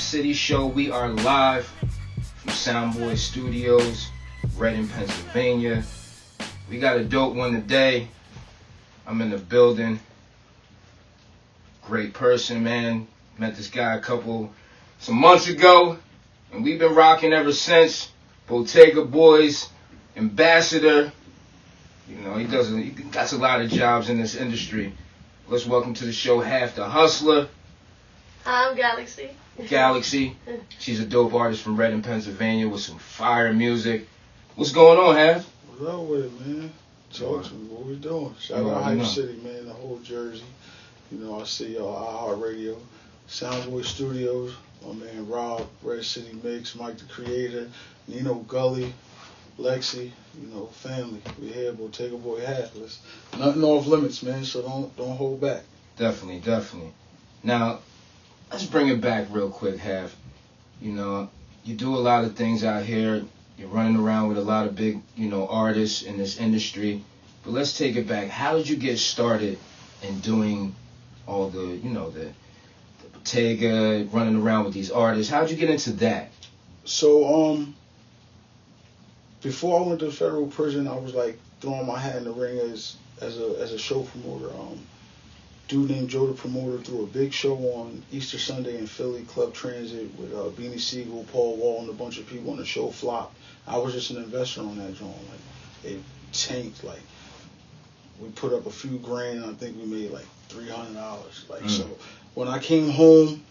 City Show. We are live from Soundboy Studios, Reading, Pennsylvania. We got a dope one today. I'm in the building. Great person, man. Met this guy some months ago, and we've been rocking ever since. Bottega Boys, ambassador. You know, he got a lot of jobs in this industry. Let's welcome to the show Half the Hustler. I'm Galaxy. Galaxy. She's a dope artist from Reading, Pennsylvania with some fire music. What's going on, Half? What's up with it, man? Talk to me. What we doing? Shout out Hype City, man, the whole Jersey. You know, I see y'all iHeartRadio, Soundboy Studios, my man Rob, Red City Mix, Mike the Creator, Nino Gully, Lexi, you know, family. We here, Bottega Boy Half. Nothing off limits, man, so don't hold back. Definitely. Now, let's bring it back real quick, Half. You know, you do a lot of things out here. You're running around with a lot of big, artists in this industry. But let's take it back. How did you get started in doing all the Bottega, running around with these artists? How did you get into that? So, before I went to federal prison, I was like throwing my hat in the ring as a show promoter. Dude named Joe the Promoter threw a big show on Easter Sunday in Philly, Club Transit, with Beanie Siegel, Paul Wall, and a bunch of people, and the show flopped. I was just an investor on that joint. Like, it tanked. Like, we put up a few grand, and I think we made like $300. So when I came home,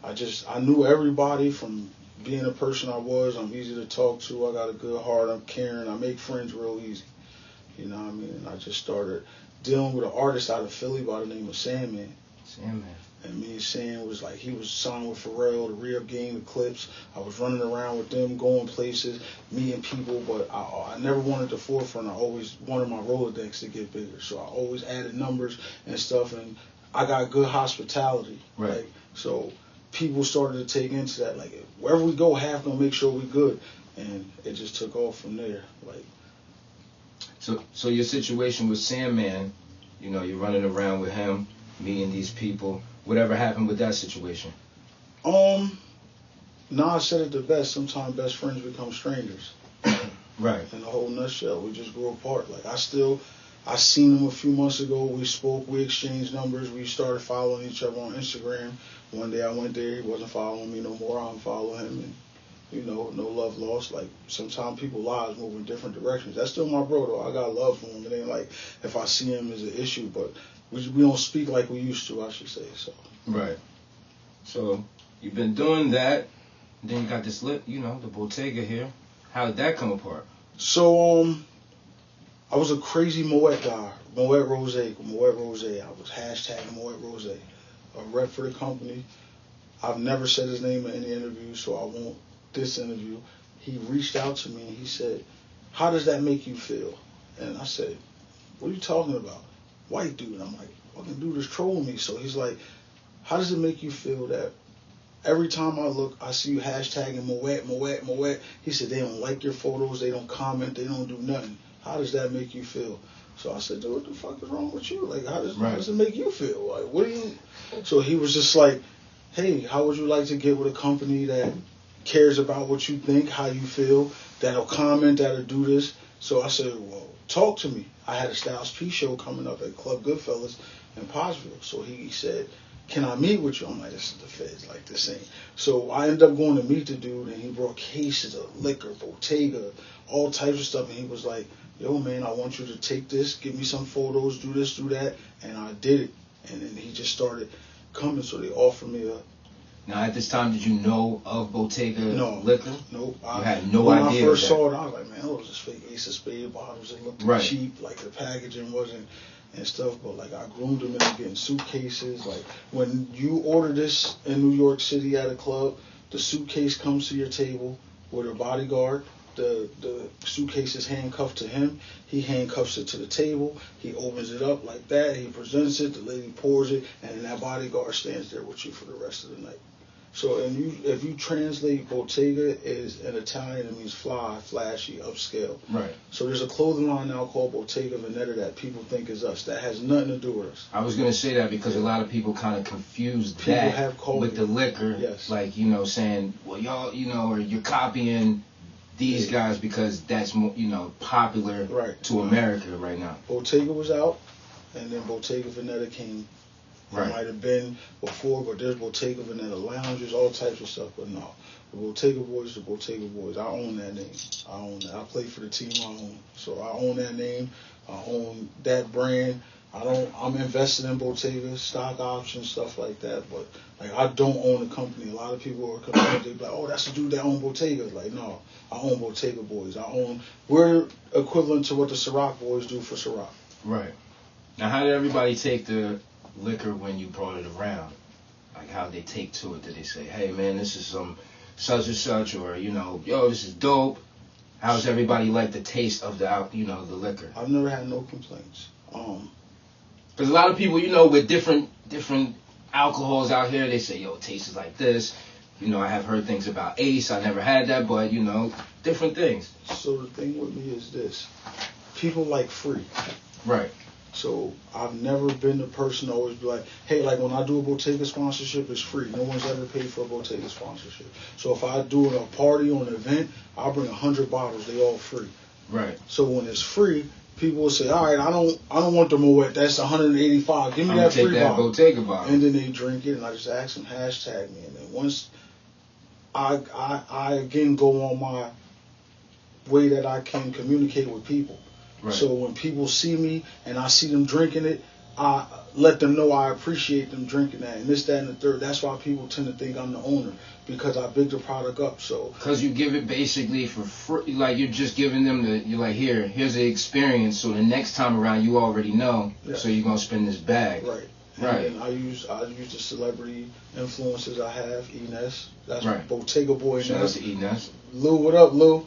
I knew everybody from being the person I was. I'm easy to talk to. I got a good heart. I'm caring. I make friends real easy. You know what I mean? And I just started dealing with an artist out of Philly by the name of Sandman. And me and Sam was like, he was signed with Pharrell, the Re-Up Game, the Clips. I was running around with them, going places, meeting people, but I never wanted the forefront. I always wanted my Rolodex to get bigger. So I always added numbers and stuff, and I got good hospitality. Right. Like, so people started to take into that. Like, wherever we go, Half gonna make sure we good. And it just took off from there. Like, So your situation with Sandman, you're running around with him, meeting these people. Whatever happened with that situation? Nas said it the best. Sometimes best friends become strangers. Right. In the whole nutshell, we just grew apart. Like, I seen him a few months ago. We spoke, we exchanged numbers. We started following each other on Instagram. One day I went there, he wasn't following me no more. I unfollowed him, and no love lost. Like, sometimes people lives move in different directions. That's still my bro, though. I got love for him. It ain't like if I see him as an issue, but we don't speak like we used to, I should say. So. Right. So you've been doing that. Then you got this the Bottega here. How did that come apart? So I was a crazy Moet guy. Moet Rose. I was hashtag Moet Rose. A rep for the company. I've never said his name in any interview, so I won't this interview. He reached out to me and he said, "How does that make you feel?" And I said, "What are you talking about?" White dude. I'm like, fucking dude is trolling me. So he's like, "How does it make you feel that every time I look, I see you hashtagging Moet? He said, "They don't like your photos, they don't comment, they don't do nothing. How does that make you feel?" So I said, "Dude, what the fuck is wrong with you? Like, how does it make you feel? Like, what do you?" So he was just like, "Hey, how would you like to get with a company that cares about what you think, how you feel, that'll comment, that'll do this?" So I said, "Well, talk to me." I had a Styles P show coming up at Club Goodfellas in Pottsville. So he said, "Can I meet with you?" I'm like, "This is the feds, like this ain't." So I ended up going to meet the dude, and he brought cases of liquor, Bottega, all types of stuff. And he was like, "Yo, man, I want you to take this, give me some photos, do this, do that." And I did it. And then he just started coming. So they offered me a... Now, at this time, did you know of Bottega liquor? Nope. You had no when idea. When I first saw it, I was like, man, those just fake Ace of Spades bottles. It looked cheap, like the packaging wasn't and stuff. But like, I groomed them into getting suitcases. Like, when you order this in New York City at a club, the suitcase comes to your table with a bodyguard. The suitcase is handcuffed to him. He handcuffs it to the table. He opens it up like that. He presents it. The lady pours it, and then that bodyguard stands there with you for the rest of the night. So, if you translate Bottega is in Italian, it means fly, flashy, upscale. Right. So there's a clothing line now called Bottega Veneta that people think is us. That has nothing to do with us. I was gonna say that because a lot of people kind of confuse that with the liquor. Yes. Like, saying, well, y'all, or you're copying these guys because that's more, popular to America right now. Bottega was out, and then Bottega Veneta came. It might have been before, but there's Bottega Veneta lounges, all types of stuff. But no, the Bottega Boys, I own that name. I play for the team I own, so I own that name. I own that brand. I'm invested in Bottega, stock options, stuff like that. But I don't own the company. A lot of people are complaining. They be like, oh, that's the dude that own Bottega. Like, no, I own Bottega Boys. We're equivalent to what the Ciroc Boys do for Ciroc. Right. Now, how did everybody take the liquor when you brought it around? Like, how they take to it? Did they say, hey man, this is some such and such, or yo, this is dope? How's everybody like the taste of the liquor? I've never had no complaints. Because a lot of people, with different alcohols out here, they say, yo, it tastes like this. I have heard things about Ace. I never had that, but different things. So the thing with me is this: people like free. Right. So I've never been the person to always be like, hey, like when I do a Bottega sponsorship, it's free. No one's ever paid for a Bottega sponsorship. So if I do a party or an event, I'll bring 100 bottles. They all free. Right. So when it's free, people will say, all right, I don't want the Moet. That's 185. Give me that free bottle. Bottega bottle. And then they drink it, and I just ask them, hashtag me. And then once I again go on my way that I can communicate with people. Right. So when people see me and I see them drinking it, I let them know I appreciate them drinking that, and this, that, and the third. That's why people tend to think I'm the owner, because I big the product up. So because you give it basically for free, like you're just giving them you're like, here's the experience. So the next time around, you already know. Yeah. So you're gonna spend this bag. Right. Right. And I use the celebrity influencers I have. Ines, that's right. Bottega Boy. Shout out to Ines. Lou, what up, Lou?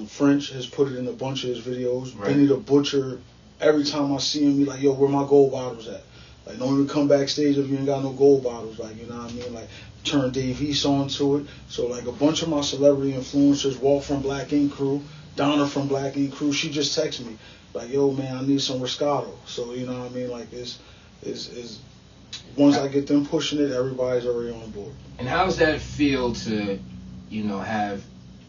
French has put it in a bunch of his videos. Right. Benny the Butcher. Every time I see him, be like, yo, where my gold bottles at? Like, don't even come backstage if you ain't got no gold bottles. Like, you know what I mean? Like, turn Dave East onto it. So, like, a bunch of my celebrity influencers, Walt from Black Ink Crew, Donna from Black Ink Crew, she just texted me, like, yo, man, I need some Riscato. So, you know what I mean? Like, once I get them pushing it, everybody's already on board. And how does that feel to, have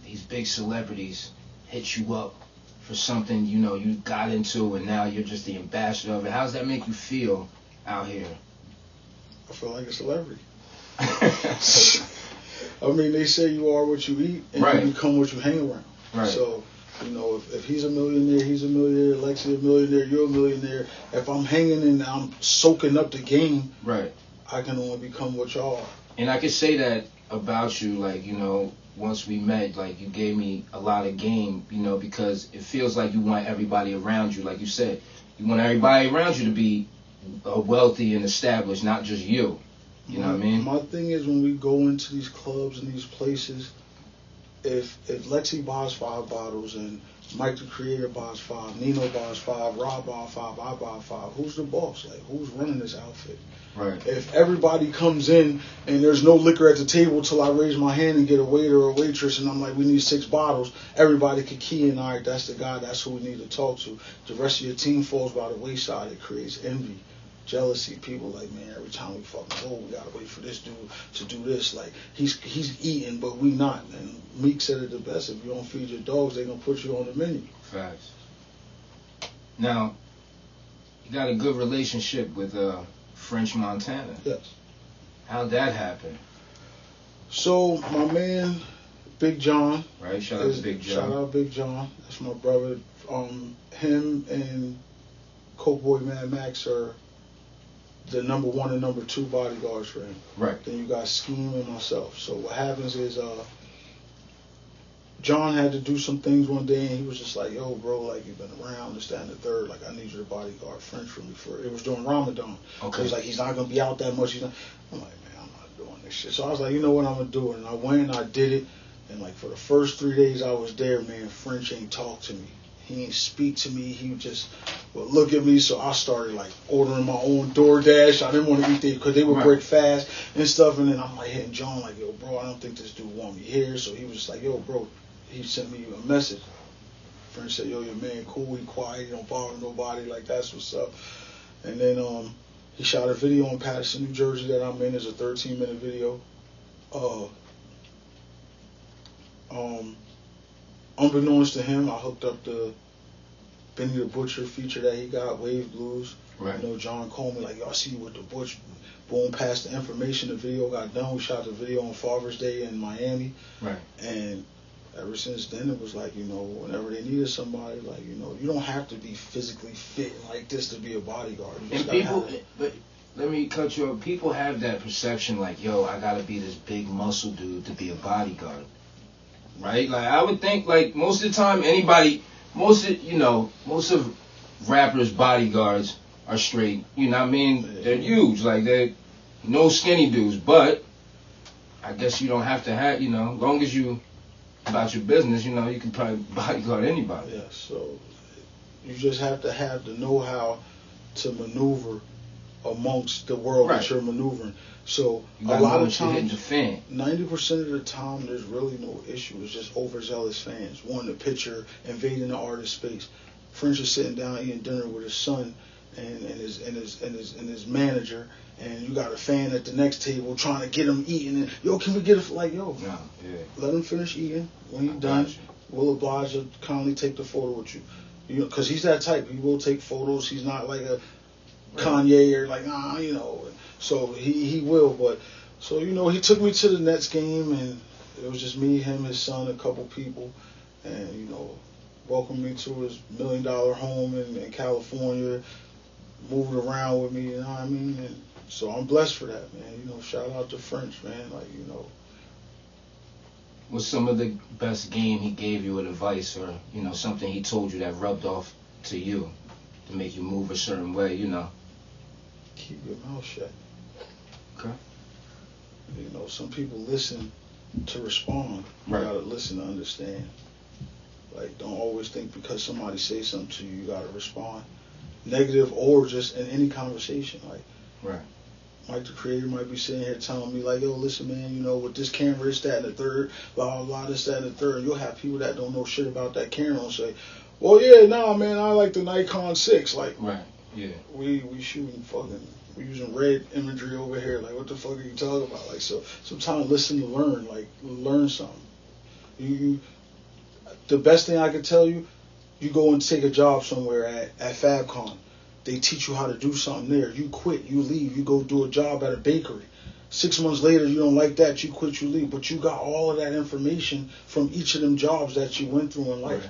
these big celebrities hit you up for something, you got into, and now you're just the ambassador of it? How does that make you feel out here? I feel like a celebrity. I mean, they say you are what you eat, and right. you become what you hang around. Right. So, if he's a millionaire, he's a millionaire. Lexi a millionaire, you're a millionaire. If I'm hanging and I'm soaking up the game, right, I can only become what y'all are. And I can say that about you, like, once we met, like, you gave me a lot of game, because it feels like you want everybody around you, like you said, you want everybody around you to be wealthy and established, not just you. You know what I mean? My thing is, when we go into these clubs and these places, if Lexi buys 5 bottles and Mike the Creator buys 5, Nino buys 5, Rob buys 5, I buy 5, who's the boss? Like, who's running this outfit? Right. If everybody comes in and there's no liquor at the table till I raise my hand and get a waiter or a waitress and I'm like, we need 6 bottles, everybody can key in, all right, that's the guy, that's who we need to talk to. The rest of your team falls by the wayside. It creates envy, jealousy. People like, man, every time we fucking go, we gotta wait for this dude to do this. Like, he's eating, but we not. And Meek said it the best: if you don't feed your dogs, they're gonna put you on the menu. Facts. Now, you got a good relationship with French Montana. Yes. How'd that happen? So my man, Big John. Right. Shout out to Big John. Shout out Big John. That's my brother. Him and Coke Boy Mad Max are the number 1 and number 2 bodyguards for him. Right. Then you got Scheme and myself. So what happens is, John had to do some things one day, and he was just like, yo, bro, like, you've been around, this, that, and the third. Like, I need you to bodyguard French for me. It was during Ramadan. Okay. So he's like, he's not going to be out that much. I'm like, man, I'm not doing this shit. So I was like, you know what, I'm going to do it. And I went and I did it. And, like, for the first 3 days I was there, man, French ain't talked to me. He ain't speak to me. He would just look at me. So I started like ordering my own DoorDash. I didn't want to eat there because they would break fast and stuff. And then I'm like hitting John like, yo, bro, I don't think this dude want me here. So he was just like, yo, bro, he sent me a message. Friend said, yo, your man cool, he quiet, he don't bother nobody, like that's what's up. And then he shot a video in Patterson, New Jersey that I'm in. It's a 13-minute video. Unbeknownst to him, I hooked up the Benny the Butcher feature that he got, Wave Blues. Right. You know, John called me like, yo, I see you with the Butcher. Boom, passed the information. The video got done. We shot the video on Father's Day in Miami. Right. And ever since then, it was like, you know, whenever they needed somebody, like, you know, you don't have to be physically fit like this to be a bodyguard. And people, but let me cut you off. People have that perception like, yo, I gotta be this big muscle dude to be a bodyguard. Right? Like, I would think, like, most of the time, most of rappers' bodyguards are straight. You know what I mean? They're huge. Like, they're no skinny dudes. But I guess you don't have to have, you know, as long as you about your business, you know, you can probably bodyguard anybody. Yeah, so you just have to have the know-how to maneuver amongst the world that you're maneuvering. So a lot of times, 90% of the time, there's really no issue. It's just overzealous fans wanting a picture, invading the artist's space. Friends are sitting down eating dinner with his son and his manager, and you got a fan at the next table trying to get him eating. And, yo, can we get it? Like, yo, let him finish eating. When he's done, we'll oblige to kindly take the photo with you. You know, because he's that type. He will take photos. He's not like a Kanye or like, you know. So he will. But so, you know, he took me to the Nets game, and it was just me, him, his son, a couple people, and, you know, welcomed me to his $1 million home in California, moved around with me, you know what I mean? And so I'm blessed for that, man. You know, shout out to French, man. Like, you know. What's some of the best game he gave you with advice, or, you know, something he told you that rubbed off to you to make you move a certain way, you know? Keep your mouth shut. Okay. You know, some people listen to respond. You gotta listen to understand. Like, don't always think because somebody says something to you, you gotta respond. Negative or just in any conversation. Like, Mike the Creator might be sitting here telling me, like, yo, listen, man, you know, with this camera, it's that and the third, blah, blah, blah, this, that, and the third. And you'll have people that don't know shit about that camera and say, well, yeah, nah, man, I like the Nikon 6. Like, we shooting fucking, we using red imagery over here. Like, what the fuck are you talking about? Like, so sometimes listen to learn, like, learn something. The best thing I could tell you, you go and take a job somewhere at FabCon. They teach you how to do something there. You quit, you leave, you go do a job at a bakery. 6 months later, you don't like that, you quit, you leave. But you got all of that information from each of them jobs that you went through in life.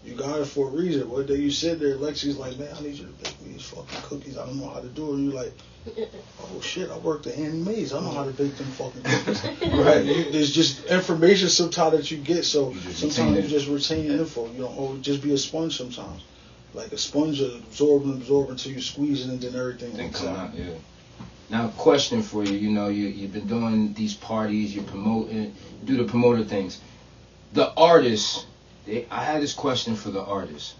You got it for a reason. One day you sit there, Lexi's like, man, I need you to bake me these fucking cookies. I don't know how to do it. And you're like, oh shit, I worked at Annie Mae's. I know how to bake them fucking cookies. There's just information sometimes that you get. So sometimes you just retain info. You don't always just be a sponge sometimes. Like a sponge, absorb until you squeeze it and then everything then come out. Now, question for you. You know, you've been doing these parties. You do the promoter things. The artists. I had this question for the artists.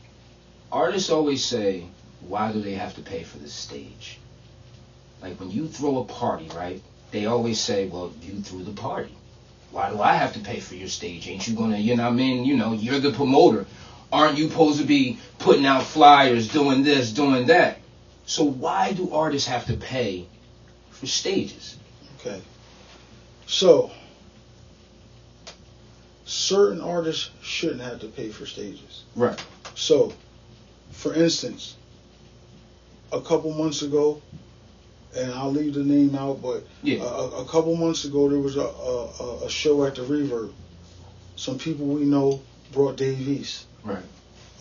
Artists always say, why do they have to pay for the stage? Like, when you throw a party, right, they always say, well, you threw the party. Why do I have to pay for your stage? Ain't you gonna, you know what I mean? You know, you're the promoter. Aren't you supposed to be putting out flyers, doing this, doing that? So why do artists have to pay for stages? Okay. So, certain artists shouldn't have to pay for stages. Right. So, for instance, a couple months ago, and I'll leave the name out, but a couple months ago there was a show at the Reverb. Some people we know brought Dave East. Right.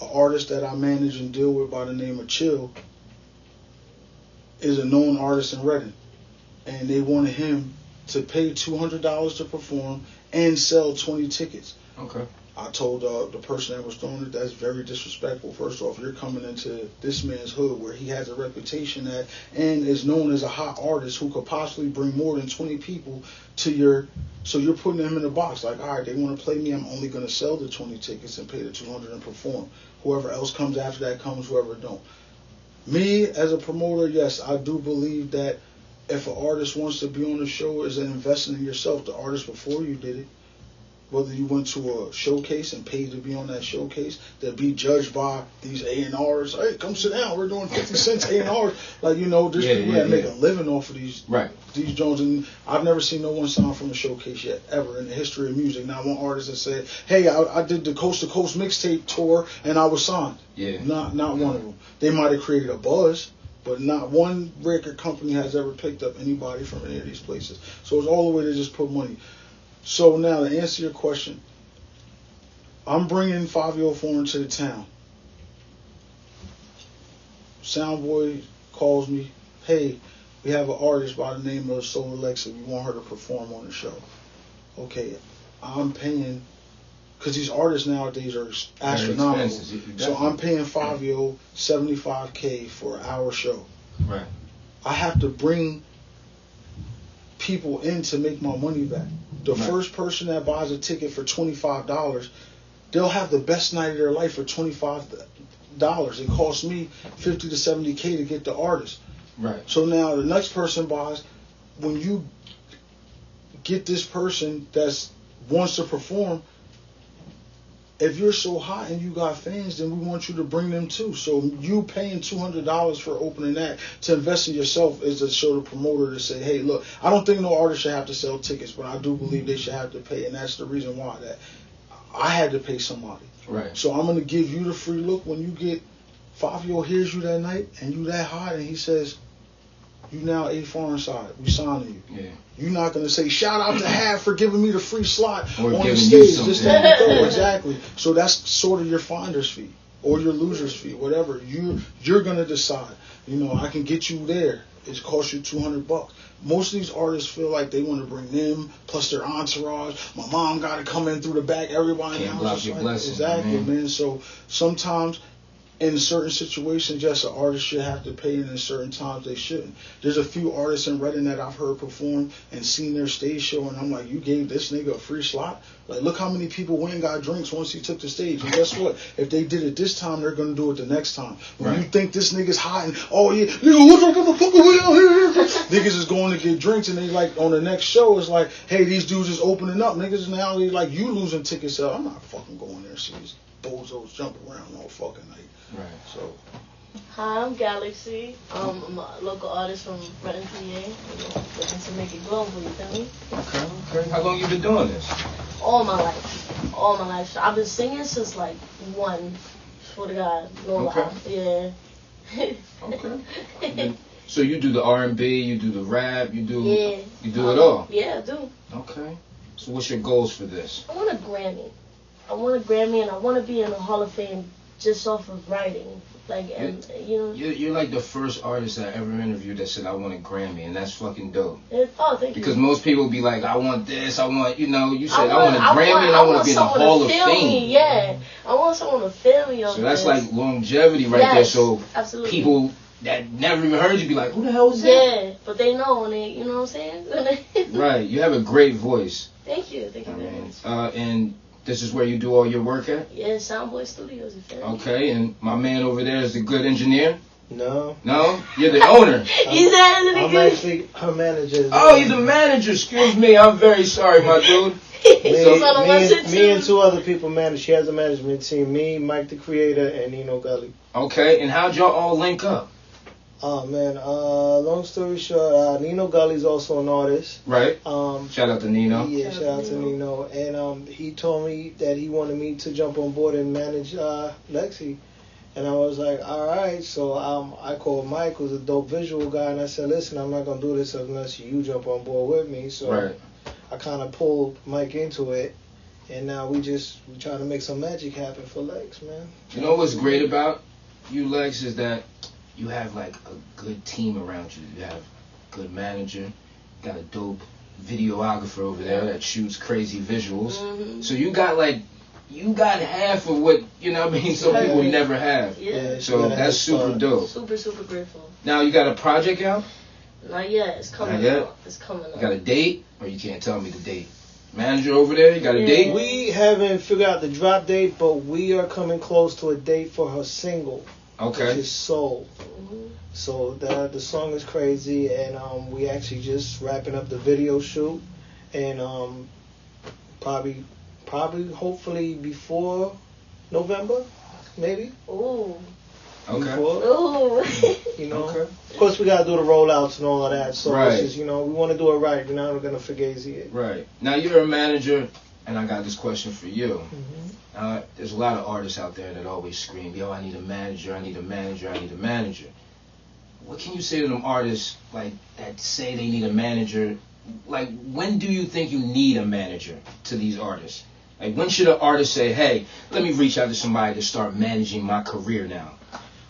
An artist that I manage and deal with by the name of Chill is a known artist in Reading. And they wanted him to pay $200 to perform and sell 20 tickets. Okay. I told the person that was throwing it, that's very disrespectful. First off, you're coming into this man's hood where he has a reputation at and is known as a hot artist who could possibly bring more than 20 people to your. So you're putting him in a box like, all right, they want to play me. I'm only going to sell the 20 tickets and pay the 200 and perform. Whoever else comes after that comes. Whoever don't. Me as a promoter, yes, I do believe that if an artist wants to be on the show, is investing in yourself. The artist before you did it. Whether you went to a showcase and paid to be on that showcase, to be judged by these A&Rs. Hey, come sit down. We're doing 50 cents A&Rs. Like, you know, there's people that make a living off of these Jones. And I've never seen no one sign from a showcase yet, ever in the history of music. Not one artist that said, hey, I did the Coast to Coast mixtape tour and I was signed. Yeah. Not one of them. They might have created a buzz, but not one record company has ever picked up anybody from any of these places. So it's all the way to just put money. So now to answer your question, I'm bringing Fabio Foreign to the town. Soundboy calls me, hey, we have an artist by the name of Solar Alexa. We want her to perform on the show. Okay, I'm paying, because these artists nowadays are astronomical. So I'm paying Fabio $75K for an hour show. Right. I have to bring people in to make my money back. The first person that buys a ticket for $25, they'll have the best night of their life for $25. It costs me $50 to $70K to get the artist. Right. So now the next person buys. When you get this person that wants to perform, if you're so hot and you got fans, then we want you to bring them too. So you paying $200 for opening that to invest in yourself is to show the promoter to say, hey, look, I don't think no artist should have to sell tickets, but I do believe they should have to pay, and that's the reason why that I had to pay somebody. Right. So I'm going to give you the free look when you get Fabio hears you that night and you that hot and he says, you now A foreign side. We signing you. Yeah. You're not going to say, shout out to Half for giving me the free slot or on the stage. Just exactly. So that's sort of your finder's fee or your loser's fee, whatever. You're going to decide. You know, I can get you there. It costs you $200. Most of these artists feel like they want to bring them plus their entourage. My mom got to come in through the back. Everybody can't block your blessing. Exactly, man. So sometimes in certain situations, yes, an artist should have to pay, and in certain times they shouldn't. There's a few artists in Reading that I've heard perform and seen their stage show, and I'm like, you gave this nigga a free slot? Like, look how many people went and got drinks once he took the stage. And guess what? If they did it this time, they're going to do it the next time. When you think this nigga's hot and, oh yeah, nigga, what the motherfucker we out here? Niggas is going to get drinks, and they like, on the next show, it's like, hey, these dudes is opening up. Niggas now, they like, you losing tickets. So I'm not fucking going there and see these bozos jump around all fucking night. Right. So. Hi, I'm Galaxy. I'm a local artist from Reading, PA. Looking to make it global, you feel me? Okay. How long you been doing this? All my life. All my life. I've been singing since like 1. Swear to God. No lie. Yeah. Okay. So you do the R&B, you do the rap, you do it all? Yeah, I do. Okay. So what's your goals for this? I want a Grammy. And I want to be in the Hall of Fame just off of writing. Like, and, you know. You're like the first artist I ever interviewed that said, I want a Grammy, and that's fucking dope. Thank you. Because most people be like, I want this, I want, you know, you said, I want a Grammy, and I want to be in the Hall of Fame. Yeah. I want someone to feel me on So that's like longevity there. So absolutely. People that never even heard you be like, who the hell is that? Yeah, but they know when they, you know what I'm saying? Right. You have a great voice. Thank you. Thank you very much. And this is where you do all your work at? Yeah, Soundboy Studios. Okay, and my man over there is the good engineer? No. No? You're the owner? He's I'm actually her manager. Oh, he's the manager. Excuse me. I'm very sorry, my dude. Me and 2 other people manage. She has a management team. Me, Mike the Creator, and Nino Gully. Okay, and how'd y'all all link up? Oh man, long story short, Nino Gully's also an artist. Right. Shout out to Nino. Yeah, shout out to Nino. And he told me that he wanted me to jump on board and manage Lexi. And I was like, all right. So I called Mike, who's a dope visual guy, and I said, listen, I'm not gonna do this unless you jump on board with me. So I kind of pulled Mike into it, and now we trying to make some magic happen for Lex, man. You know what's great about you, Lex, is that you have like a good team around you. You have a good manager, got a dope videographer over there that shoots crazy visuals. Mm-hmm. So you got like you got half of what, you know what I mean, some people never have. Yeah. So that's super dope. Super, super grateful. Now you got a project out? Not yet. It's coming out. It's coming out. You got a date? Or you can't tell me the date? Manager over there, you got a date? We haven't figured out the drop date, but we are coming close to a date for her single. Okay. Which is Soul. So the song is crazy, and we actually just wrapping up the video shoot, and probably hopefully before November, maybe. Ooh. Okay. Before, Ooh. you know. Okay. Of course, we gotta do the rollouts and all of that. So Right. it's just, you know, we want to do it right. We're not gonna fugazi it. Right. Now you're a manager, and I got this question for you. There's a lot of artists out there that always scream, yo, I need a manager, I need a manager, I need a manager. What can you say to them artists like that say they need a manager? Like, when do you think you need a manager to these artists? Like, when should an artist say, hey, let me reach out to somebody to start managing my career now?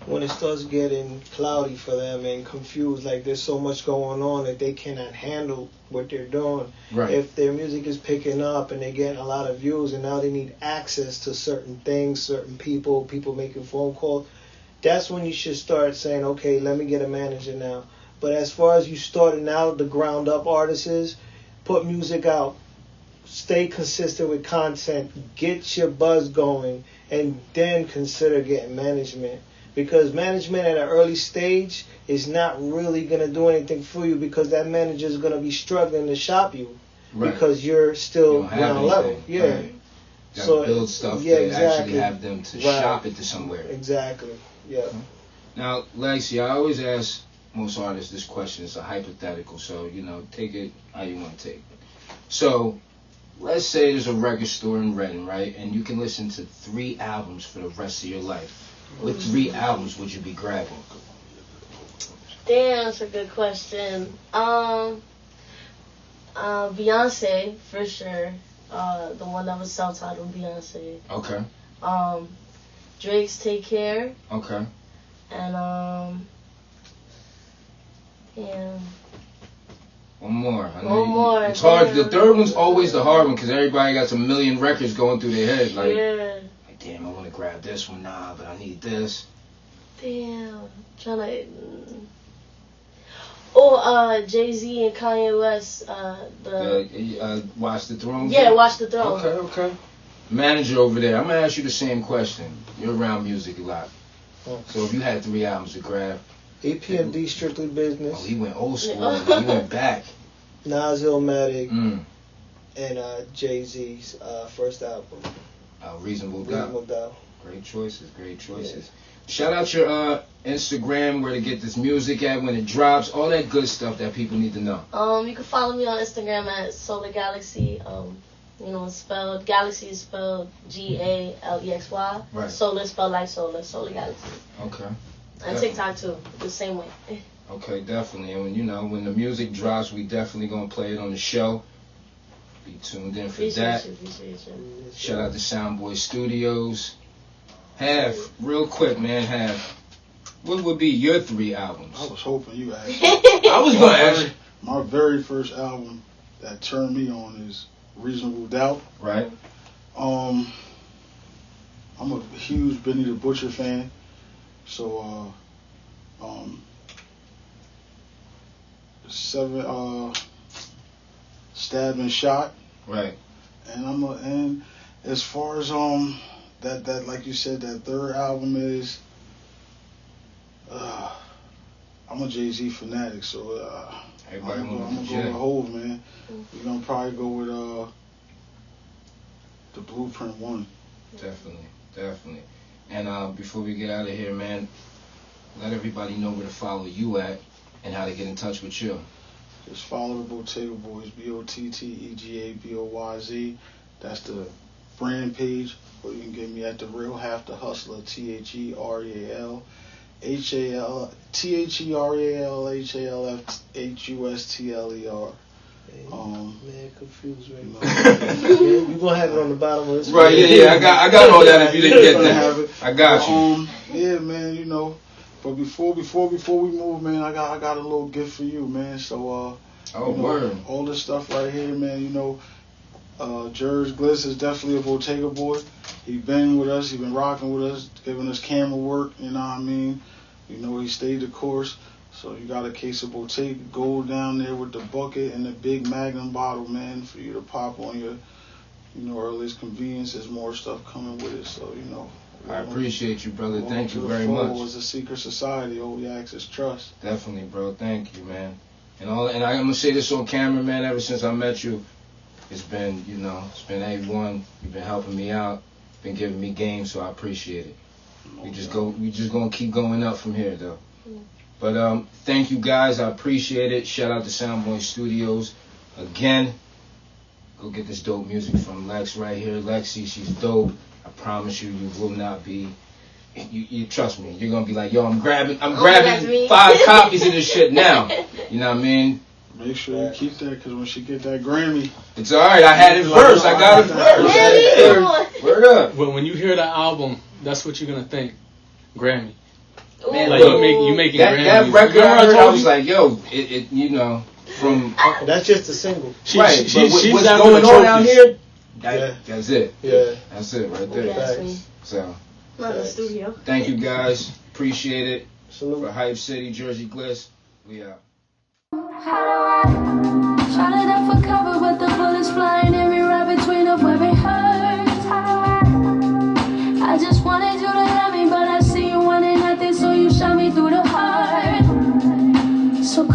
When it starts getting cloudy for them and confused, like there's so much going on that they cannot handle what they're doing. Right. If their music is picking up and they're getting a lot of views and now they need access to certain things, certain people making phone calls, that's when you should start saying, okay, let me get a manager now. But as far as you starting out, the ground up artists, put music out, stay consistent with content, get your buzz going, and then consider getting management. Because management at an early stage is not really going to do anything for you, because that manager is going to be struggling to shop you. Right. Because you're still ground level. Yeah. Right. So build stuff that actually have them to shop it to somewhere. Exactly. Yeah. Now, Lexi, I always ask most artists this question. It's a hypothetical, so, you know, take it how you want to take it. So, let's say there's a record store in Reading, right? And you can listen to 3 albums for the rest of your life. What 3 albums would you be grabbing? Damn, that's a good question. Beyonce, for sure. The one that was self-titled, Beyonce. Okay. Drake's Take Care. Okay. And, yeah. One more. One more. It's hard. The third one's always the hard one, because everybody got a million records going through their head. Like, damn, I want to grab this one. Nah, but I need this. Damn. Trying to... Jay-Z and Kanye West. Watch the Throne? Yeah, Watch the Throne. Okay. Manager over there, I'm going to ask you the same question. You're around music a lot. So if you had 3 albums to grab... EPMD, Strictly Business. Oh, he went old school. He went back. Nas Illmatic. And Jay-Z's first album. Reasonable Doubt. Great choices. Yeah. Shout out your Instagram, where to get this music at, when it drops, all that good stuff that people need to know. You can follow me on Instagram at Solar Galaxy. You know, it's spelled, Galaxy is spelled Galexy. Right. Solar is spelled like Solar Galaxy. Okay. And TikTok too, the same way. Okay, definitely. And when the music drops, we definitely gonna play it on the show. Be tuned in for that. Appreciate you. Shout out to Soundboy Studios. Real quick, man, what would be your 3 albums? I was hoping you asked. I was gonna ask you. My very first album that turned me on is Reasonable Doubt. Right. I'm a huge Benny the Butcher fan. So, 7 Stabbed and Shot. Right. And as far as that like you said, that third album is I'm a Jay-Z fanatic, so I'm gonna go with Hove, man. We're gonna probably go with the Blueprint 1. Definitely. And before we get out of here, man, let everybody know where to follow you at and how to get in touch with you. Just follow the Bottega Boys, BOTTEGABOYZ. That's the brand page. Or you can get me at The Real Half the Hustler, TheRealHalTheRealHalFHUSTLER. Man, confused right now. You're going to have it on the bottom of this. Right, yeah. I got all that if you didn't get that. I got you. Yeah, man, you know. But before we move, man, I got a little gift for you, man. So, word. All this stuff right here, man, you know, George Gliss is definitely a Bottega boy. He been with us. He been rocking with us, giving us camera work. You know what I mean? You know, he stayed the course. So you got a case of Bottega Gold down there with the bucket and the big Magnum bottle, man, for you to pop on your, earliest convenience. There's more stuff coming with it. So, I appreciate you, brother. Thank you very much. It was a secret society. All we ask is trust. Definitely, bro. Thank you, man. And I'm gonna say this on camera, man. Ever since I met you, it's been, it's been A1. You've been helping me out, been giving me game, so I appreciate it. We just gonna keep going up from here, though. But thank you guys. I appreciate it. Shout out to Soundboy Studios again. Go get this dope music from Lex right here. Lexi, she's dope. I promise you, you will not be. You trust me. You're gonna be like, yo, I'm grabbing 5 copies of this shit now. You know what I mean? Make sure you keep that, because when she get that Grammy, it's all right. I had it first. I got it first. Word up. Well, when you hear the album, that's what you're gonna think. Grammy. Man, like you making Grammys. That record I was like, yo, from that's just a single. She's what's going on out here? That's it. Yeah, that's it right there. That's so, not in the studio. Thank you guys. Appreciate it. Salute. For Hype City, Jersey Gliss, we out. How do I shot it up for cover, but the bullets flying every right between the web it hurts. I just wanted you to love me, but I see you wanting nothing, so you shot me through the heart. So